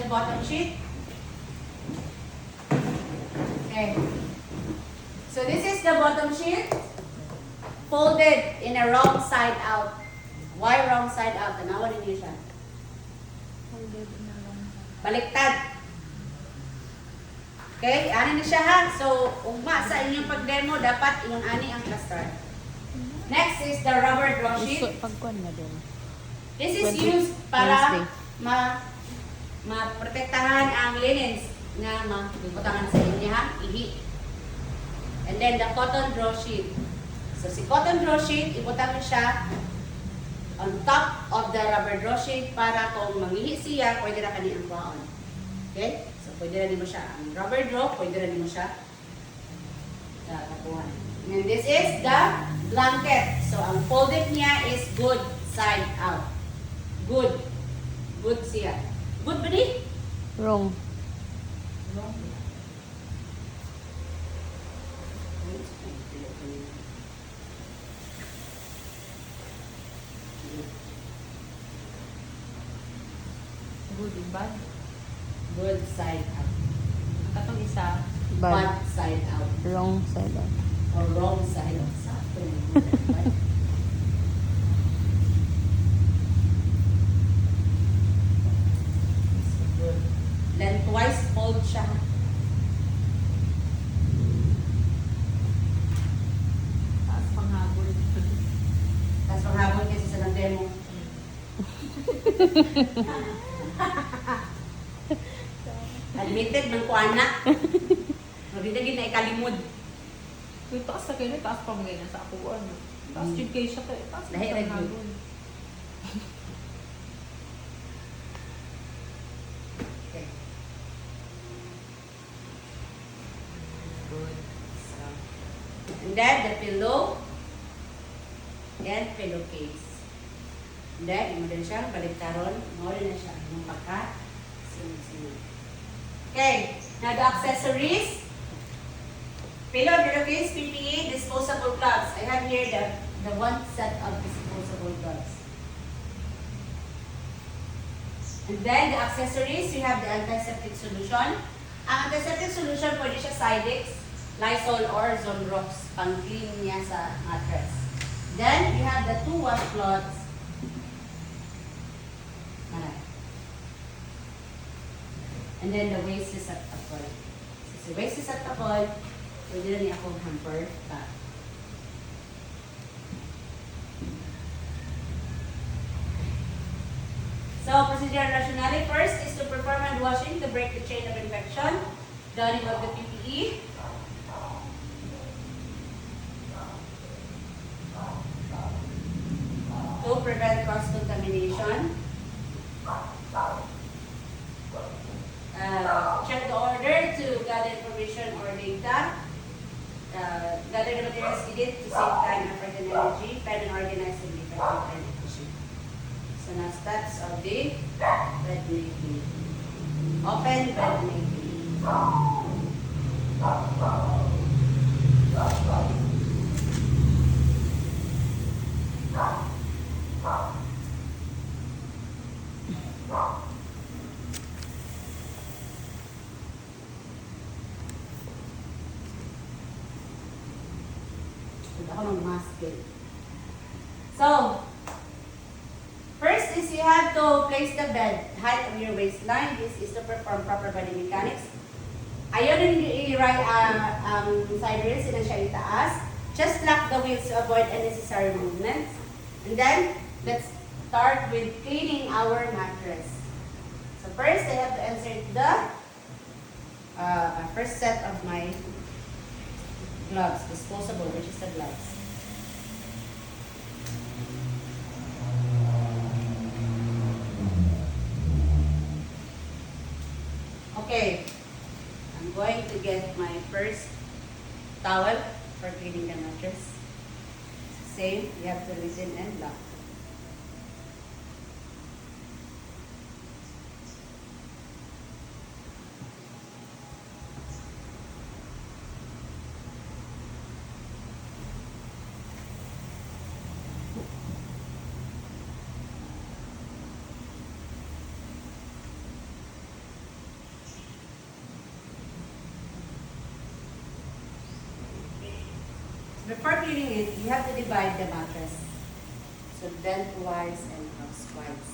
the bottom sheet. Okay. So this is the bottom sheet. Folded in a wrong side out. Why wrong side out? Tanawa rin niyo siya. Baliktad. Okay, ani na siya ha. So, ugma sa inyong pag-demo, dapat yung ani ang plaster. Next is the rubber draw sheet. This is used para ma-protektahan ang linens na mabutangan sa inyo ha. Ihi. And then the cotton draw sheet. So, si cotton draw sheet, ibutang siya on top of the rubber draw sheet para kung mangihi siya, pwede na kaniyang baon. Okay? So, pwede na mo siya. Ang rubber draw, pwede na mo siya tapuhan. And this is the blanket. So, ang folded niya is good side out. Good. Good siya. Good ba di? Wrong. Wrong. Good and bad. Good side out. Katong isa. Bad side out. Wrong side out. Or wrong side out. Sakto yung good and bad. So good. Lengthwise fold siya. Taas panghabol. Tapos panghabol kasi sa nag-demo. Admitted ng kuana. Magdidagin na ikalimod. Kung taas sa kayo, taas pa mga sa akuan. Taas yun kayo siya kayo. Taas Lahi pa rin panghabol. Okay. Good. So, and then the pillow and pillowcase. And then, mo din siyang baliktaron. Mo din na siya. Yung pagka. Sunod-sunod. Okay. Now the accessories. Pillow, pillowcase, PPE, disposable gloves. I have here the one set of disposable gloves. And then the accessories, you have the antiseptic solution. Ang antiseptic solution, pwede siya Sidex, Lysol, or Zonrox. Pang-clean niya sa mattress. Then, you have the two washcloths. And then the waist is at tapol. So, si waist is at tapol, pwede na niya akong hamper back. So, procedure rationale. First is to perform hand washing to break the chain of infection. Donning of the PPE. To prevent cross-contamination. Check the order to gather information or data. Gather the materials needed to save time, effort, and energy. Plan and organize to be effective and efficient. So now steps of the bed making. Open bed making. Ako ng mask eh. So, first is you have to place the bed height of your waistline. This is to perform proper body mechanics. Ayaw na i-right side rails, na siya itaas. Just lock the wheels to avoid unnecessary movements. And then, let's start with cleaning our mattress. So first, I have to insert the first set of my gloves, disposable, which is the gloves. Okay, I'm going to get my first towel for cleaning the mattress. Same, you have to loosen and lock. before cleaning it, you have to divide the mattress. So, lengthwise and crosswise.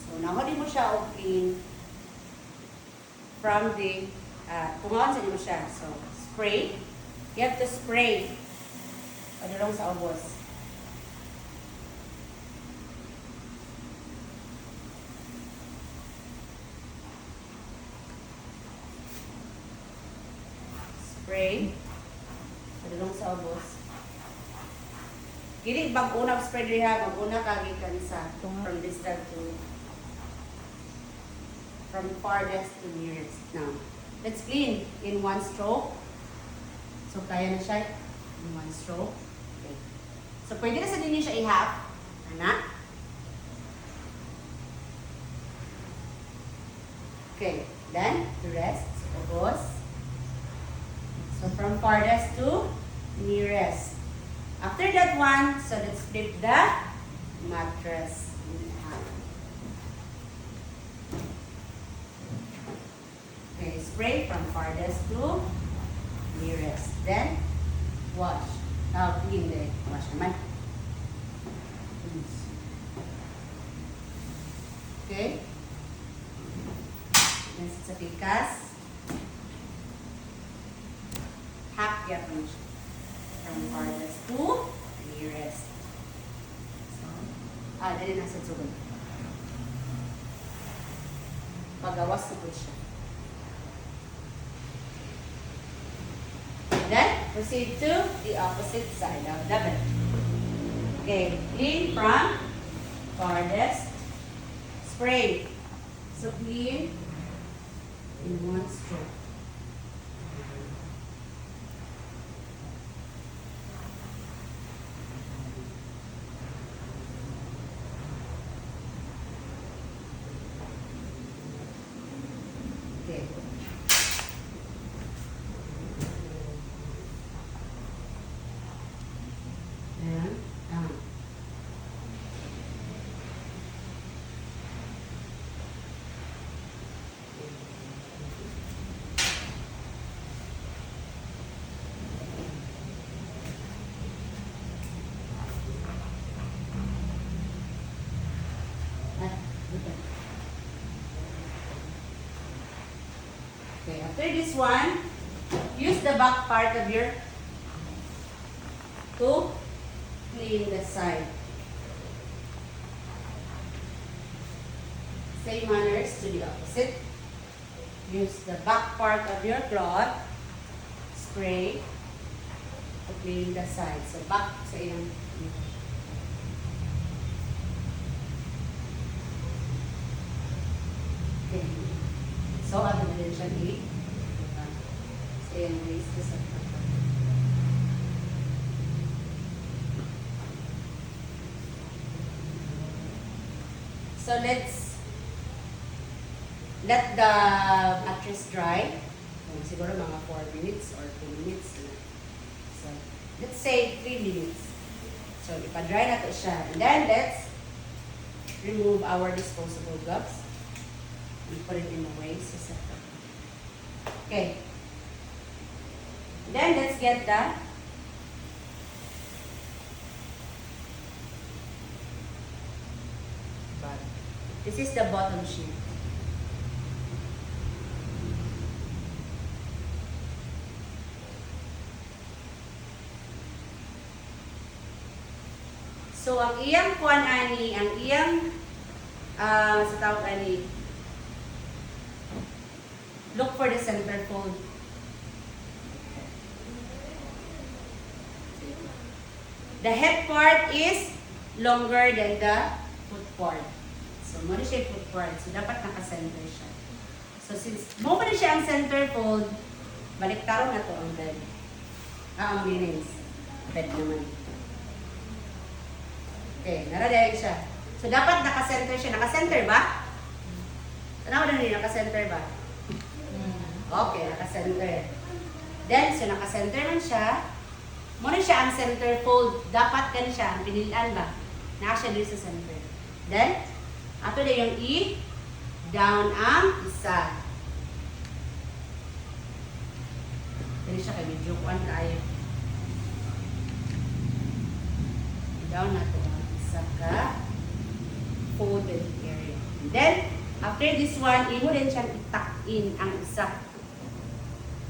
So, nahuli mo siya o clean from the, tungawan sa mo siya. So, spray. You have to spray. Padulong sa ubos. Spray. Padulong sa ubos. Gili, mag-una spray diha, mag-una kagi kanisa. From distant to, from farthest to nearest. Now, let's clean in one stroke. So, kaya na siya in one stroke. Okay. So, pwede na sa ninyo siya i-half. Anak. Okay. Then, the rest. So, ubos. So, from farthest to nearest. After that one, so let's flip the mattress in half. Okay, spray from farthest to nearest. Then, wash. Now, clean the wash naman. Okay. Then, sa pikas. Half yan mo siya. From farthest to nearest. So, dali nasa sugod. Pagawas na po siya. Then, proceed to the opposite side of the bed. Okay, clean from farthest. Spray. So, clean in one stroke. Okay. And down. Okay, after this one, use the back part of your to clean the side. Same manners to the opposite. Use the back part of your cloth, spray, to clean the side. So back sa iyong okay. So, ano na din siya i- sa iyong waist to sa pagkakas. So, let's let the mattress dry. Siguro mga 4 minutes or 2 minutes. So, let's say 3 minutes. So, ipa-dry na to siya. And then, let's remove our disposable gloves. And put it in the waist. Okay. Then, let's get the bottom. This is the bottom sheet. So, ang iyang kuan ani, ang iyang sa tawag ani, look for the center fold. The head part is longer than the foot part. So, mo siya yung foot part. So, dapat naka-center siya. So, since mo pa siya ang center fold, baliktaro na to ang bed. Ang linens. Bed naman. Okay, naradayan siya. So, dapat naka-center siya. Naka-center ba? Tanaw na rin, naka-center ba? Okay, naka-center. Then, so naka-center man siya. Muna siya ang center fold. Dapat ka siya, ang pinilaan ba? Naka siya dito sa center. Then, ato na yung down ang isa. Dali siya kay medyo kuan kayo. Down na to ang isa ka folded area. And then, after this one, imo din siyang i-tuck in ang isa.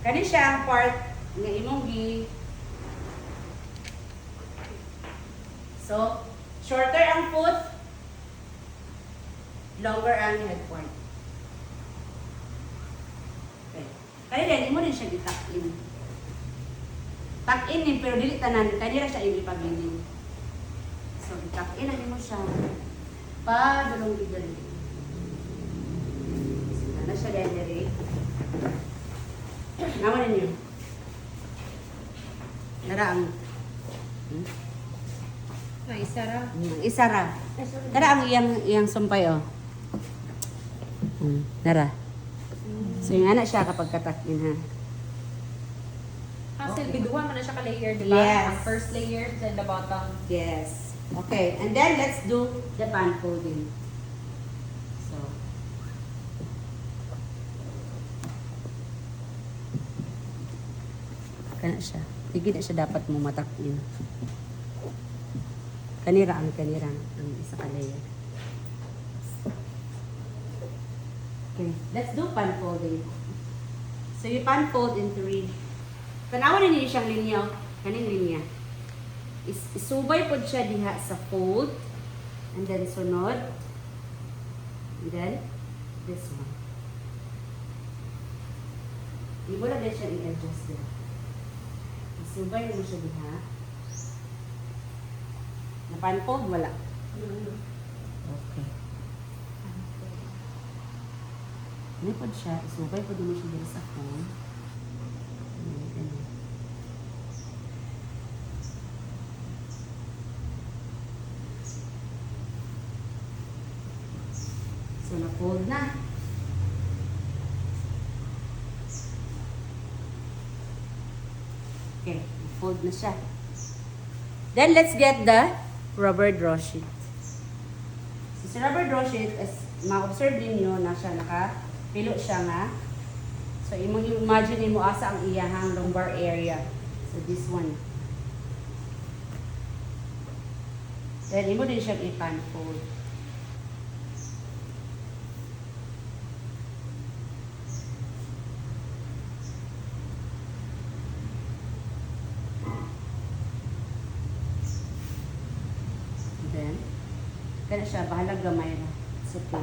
Kani siya ang part nga imong So, shorter ang foot, longer ang head part. Okay. Kaya din, imo din siya i-tuck in. Tuck in din, pero dili tanan, kanira siya yung ipabilin. So, i-tuck in mo siya. Padulong bigyan. Ano siya dendere? Naman ninyo. Naraang. Ay, Sarah. Isara. Nara ang iyang sumpay, oh. Nara. So, yung anak siya kapag katak-in, ha? Kasi biduhan mo na siya ka-layer, di ba? Yes. Ang first layer, then the bottom. Yes. Okay, and then let's do the pan folding. So, kana siya. Hindi na siya dapat mo matak-in. Kanira ang isa ka layer. Okay, let's do pan folding. So, you pan fold in 3. Tanawan na niyo siyang linya. Kaning linya. Isubay po siya diha sa fold. And then sunod. And then this one. Ibo na din siya i-adjust din. Isubay mo siya diha. Napan-fold? Wala. Okay. Ano po siya? Isubay po din mo siya diha sa fold. So, na-fold na. Okay, na-fold na siya. Then, let's get the rubber draw sheet. So, sa rubber draw sheet, as ma-observe ninyo na siya nakapilo siya nga. So, imagine mo asa ang iyahang lumbar area. So, this one. Then, imo din siyang i-pan fold. Kaya siya, bahalag gamay na. So, okay.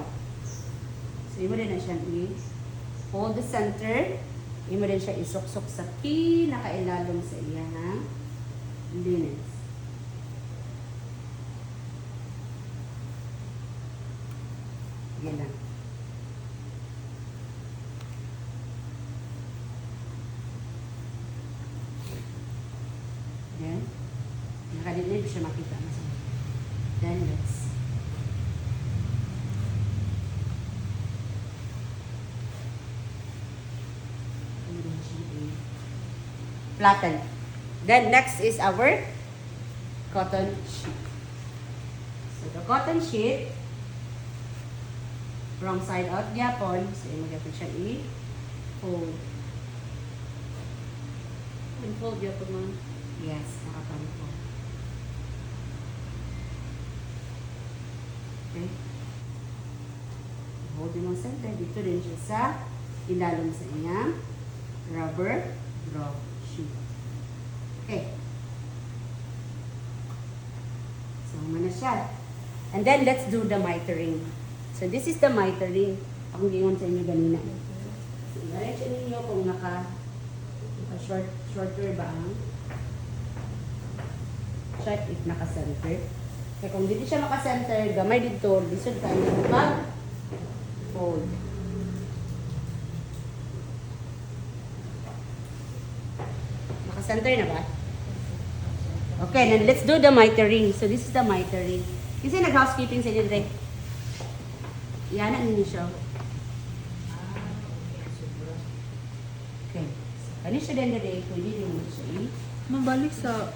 So, imo din na siyang i-hold the center. Imo din siya isok-sok sa pinakailalong sa iya na linens. Yan lang. Then, nakadilid siya makita. Then, let's flatten. Then next is our cotton sheet. So the cotton sheet from side out gyapon, so imo gyapon siya i-fold. Fold gyapon mo. Yes, naka-fold. Okay. Hold mo center dito din siya sa ilalong sa iyang rubber draw sheet. Okay. So, na siya. And then, let's do the mitering. So, this is the mitering. Akong gingon sa inyo ganina. So, i-arrange ninyo kung naka-shorter ba ang check if naka-center. Kaya kung dito siya naka-center, gamay dito, lisod ka yung mag-fold. Naka-center na ba? Okay, then let's do the mitering. So this is the mitering. Kasi nag-housekeeping sa inyo, Dre. Iyanan ninyo siya. Okay. Kani siya din, Dre. Pwede din mo siya Mabalik sa...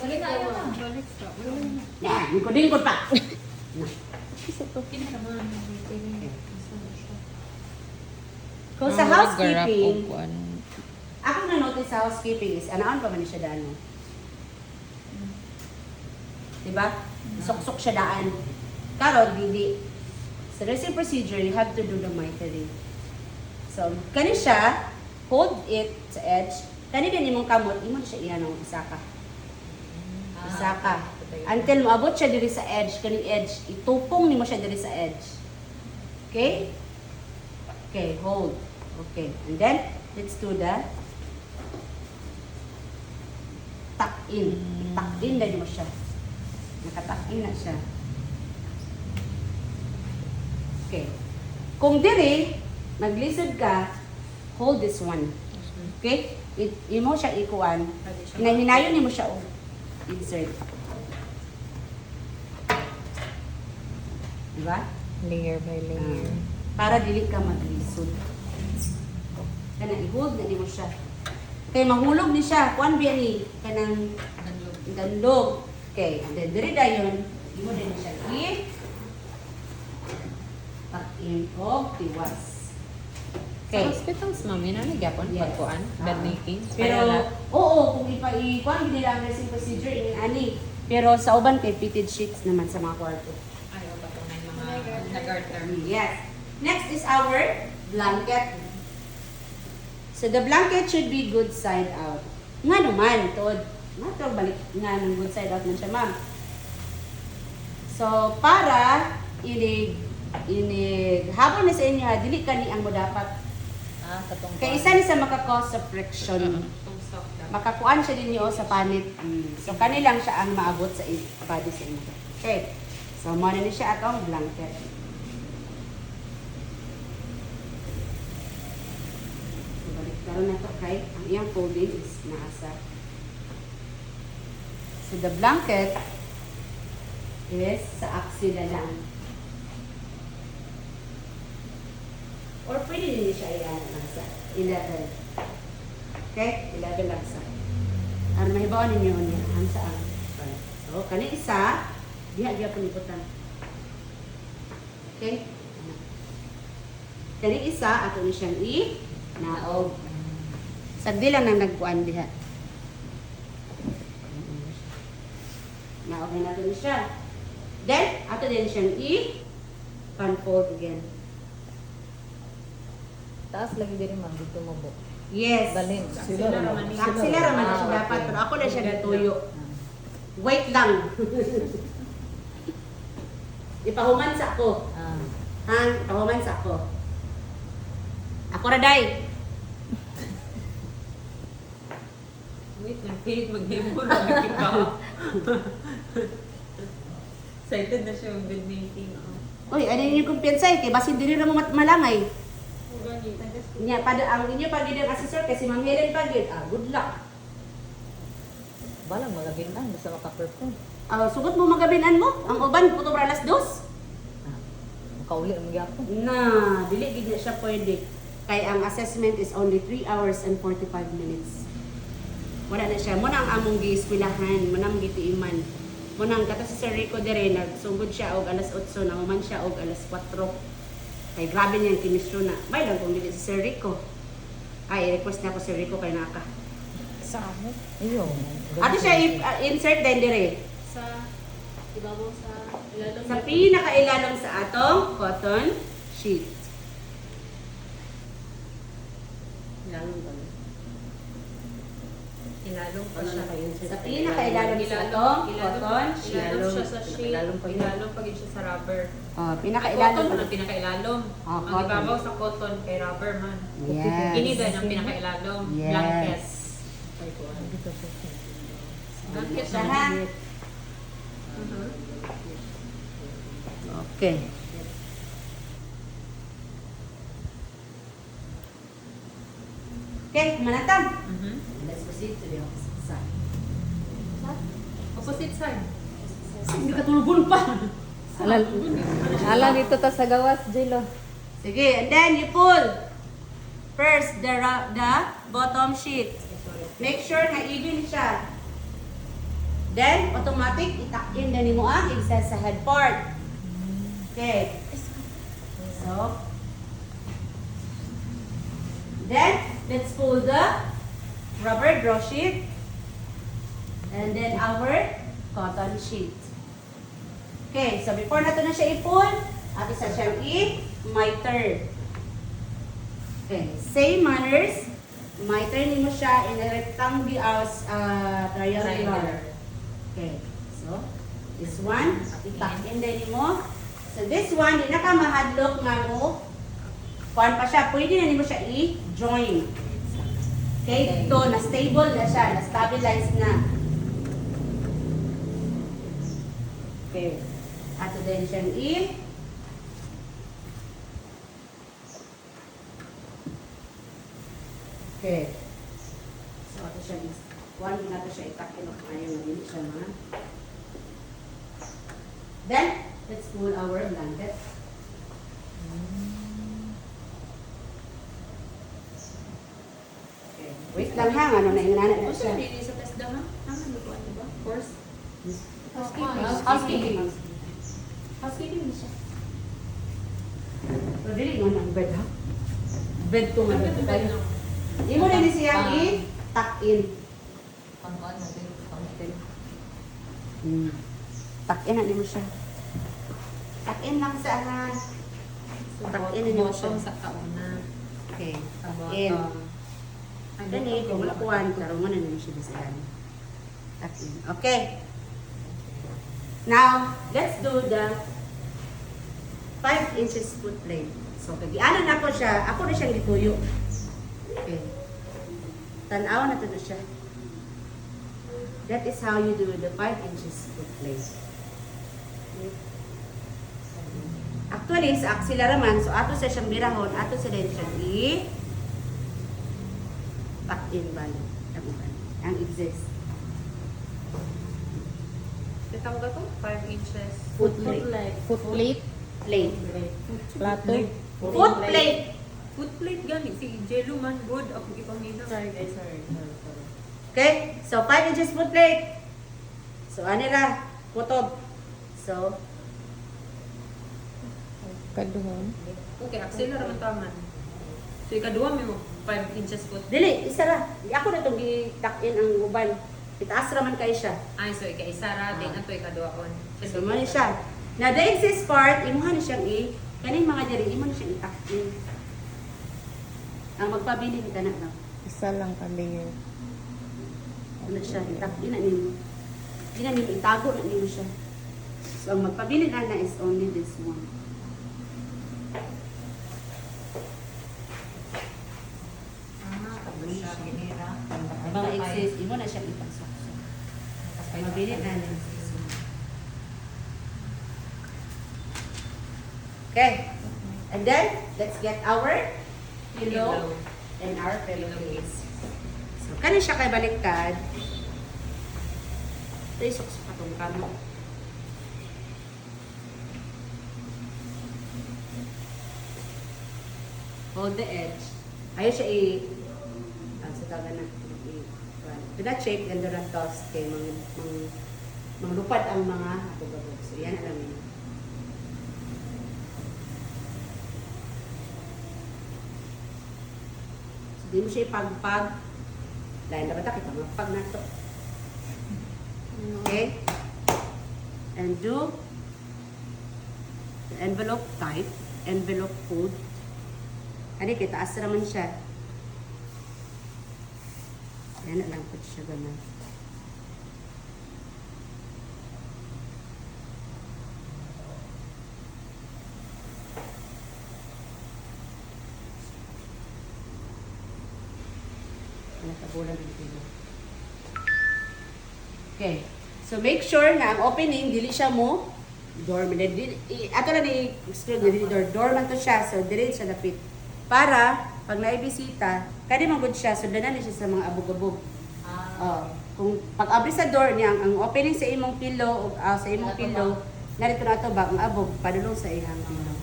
Balik na ayaw na. Balik sa... Yan, lingkod-lingkod pa. Isa to. Kina naman. Kung sa housekeeping, ako na-notice sa housekeeping is, anaan pa man siya dano. Diba? Sok-sok siya daan. Karon dili. So there's a procedure, you have to do the mitering. So, kani siya, hold it sa edge. Kani din imong kamot, imong siya iyan ng isa ka. Isa ka. Until maabot siya diri sa edge, kani edge, itupong nimo siya diri sa edge. Okay? Okay, hold. Okay. And then, let's do the tuck in. Tuck in na mo siya. Nakatuck in na siya. Okay. Kung diri, maglisod ka, hold this one. Okay? Imo siya ikuan. Hinahinayon nimo siya og insert. Diba? Layer by layer. Para dili ka maglisod. Kana i-hold na nimo siya. Kay mahulog ni siya, kuan biya ni kanang gandog. Okay, and then diri dayon, imo din siya tuck in og tiwas. Sa hospitals, mami, na nagyapon Yes. pagkuan, bed making. Pero, oo, kung ipa-ikuan, hindi lang nursing procedure, ini-ani. Pero sa uban kay fitted sheets naman sa mga kwarto. Ayaw ba ito may mga nag-garter? Yes. Next is our blanket. So the blanket should be good side out. Nga naman, tod. Nga to, balik nga ng good side out man siya, ma'am. So, para habang na sa inyo, dili ka ni ang mo dapat. Katong Kaya isa ni sa maka-cause of friction. Tungsok daw. Makakuan siya din sa panit. So, kanilang siya ang maabot sa body sa inyo. Okay. So, muna ni siya atong blanket. Balik karon na to kay ang iyang folding is naasa. So, the blanket is sa axilla lang. Or pwede din siya iyan lang sa 11. Okay? 11 lang sa. Ang mahibawan ninyo niya, ang saan. So, kani isa, diha puniputan. Okay? Kani isa, ato ni siyang naog. Sagdi lang nang nagkuan diha. Naog na nato ni siya. Then, ato din siyang pan-fold again. Taas lagi din ma'am, dito mo po. Yes. Dalhin. Axilla raman na siya dapat, pero ako na siya natuyo. Wait lang. Ipahuman sa ako. Ha? Ipahuman sa ako. Ako raday. Wait, nag-paid, mag-demo na nag-ikaw. Excited na siya yung bed making. Uy, ano yung kumpiyansa kay basin din na mo malangay. Nya pada ang inyo pagid ang assessor kasi Ma'am Helen pagid. Good luck. Balang magabin lang, basta maka-perform. Sugot mo magabinan mo. Ang uban puto para alas 2. Makauli ang magyapon. Na, dili gid na siya pwede. Kay ang assessment is only 3 hours and 45 minutes. Wala na siya. Muna ang among gi-eskwelahan, muna ang gitiiman. Muna ang kata si Sir Rico dire nagsugod siya og alas 8 na human siya og alas 4. Kay grabe niya yung kimisyo na. May lang kung dili si Sir Rico. Ay, request na ako Sir Rico kay naka. Sa amo? Ayun. Ato siya insert din dire. Sa ibabaw sa ilalong Sa pinakailalim sa atong cotton sheet. Ilalong ba? Ilalong pa Ano siya. na kayo? Sa pinakailalim sa atong cotton sheet. Ilalong siya sa sheet. Ilalong pa yun. Ilalong pag siya sa rubber. Oh, Cotton pinakailalim man pa. ang pinakailalom. Oh, Ang cotton. ibabaw sa cotton kay rubber man. Yes. Kini din ang pinakailalom. Blanket. Yes. Blanket Siya, siya. ha? Mhm. Okay. Okay, manatang. Mhm. Let's proceed to the opposite side. Opposite side. Hindi ka tulubon pa. Alam dito ta sa gawas, Jilo. Sige, and then you pull. First, the bottom sheet. Make sure na even siya. Then, automatic, itak-in na ni mo ang excess sa head part. Okay. So, then, let's pull the rubber draw sheet. And then our cotton sheet. Okay, so before nato na siya ipon, ato sa siyang i-miter. Okay, same manners, miter nimo siya in a rectangular triangular. Okay, so this one, itak-in din nimo. So this one, di na ka mahadlok nga mo. Kuan pa siya, pwede na nimo siya i-join. Okay, ito, na-stable na siya, na-stabilize na. Okay, ato din siyang okay. So, ato siyang kuan na to siya itak-in o ngayon, hindi siya mga. Then, let's pull our blanket. Okay. Wait lang ha, ano na yung nanay na Ano siya. siya din sa test daw ha? Tama na ko ano ba? Course? Housekeeping. Housekeeping. Housekeeping din siya. So, dili nga ng bed ha? Bed ko nga. Ano ba yun? Hindi mo rin siyang i-tuck-in. Pang-on natin. Pang-hotel. Tuck-in na mo siya. Tuck-in lang sa tuck-in na mo siya. Bottom sa kauna. Okay. Sa Tuck-in. bottom. Gani, kung wala kuhan, karungan na naman siya basihan. Tuck-in. Okay. Now, let's do the 5 inches foot plate. So, kagianan na ko siya. Ako na siyang gituyo. Okay. Tanaw na to na siya. That is how you do the 5 inches foot plate. Okay. Actually, sa axilla raman, so ato sa siyang birahon, ato sa din siyang tuck in bali. Ang exist. Ito ba ito? 5 inches. Foot plate. Foot plate. Plate. Plato. Foot plate. Foot plate gani. Si Jello man. Good. Ako ipamina. Sorry. Okay? So, 5 inches foot plate. So, anira, kutob. So, Kaduhon. Okay, axilla raman taman. So, ikaduha mo 5 inches foot. dili, isa ra. Ako na itong i-tuck-in ang uban. Itaas raman kayo siya. Ay, so ika-isa ra. Din ato ikaduhaon. So, mo siya. Na the excess part, imuha na siyang kaning mga diri, imo na siyang i-tuck-in. Ang magpabilin ka na lang. Isa lang ka layer. Ano siya, i-tuck-in na nimo. Hindi na nimo, itago na nimo siya. So, ang magpabilin na is only this one. Tapos siya, ginira. Ang mga excess, imo na siyang ipasok. Mabilin na lang. Okay. And then, let's get our pillow and our pillowcase. So, kani siya kay baliktad. Ito yung suksok katong kamo. Hold the edge. Ayaw siya sa taga na. To that shape, ganda ng toss kay manglupad ang mga abog-abog. So, yan alam niyo. Di mo siya ipagpag. Lain na ba ito? Kita magpag na ito. Okay? And do the envelope tight, envelope fold. Ano, kitaas naman siya. Yan na lang po siya ganun. Natabulan ng pilo. Okay. So make sure na ang opening dili siya mo dorm. Ato lang ni screw dili door man to siya, so dili siya dapit. Para pag naibisita, kani man gud siya, sundanan ni siya sa mga abog-abog. Kung pag abri sa door niya ang opening sa imong pillow o sa imong pillow, narito na to ba ang abog padulong sa ihang pillow.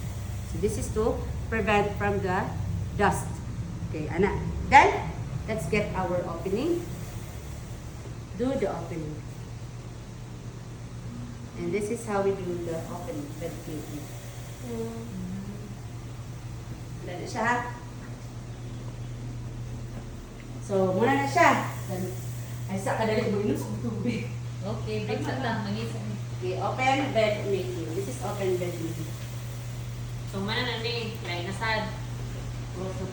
So this is to prevent from the dust. Okay, ana. Then let's get our opening. Do the opening. And this is how we do the opening, bed plating. Wala na siya ha. So, muna na siya. Then, ay sa kadali mo inos ng tubig. Okay, bigsa lang. Mag-isa. Okay, open bed making. open bed. So, mana na ni, lain na sad. So,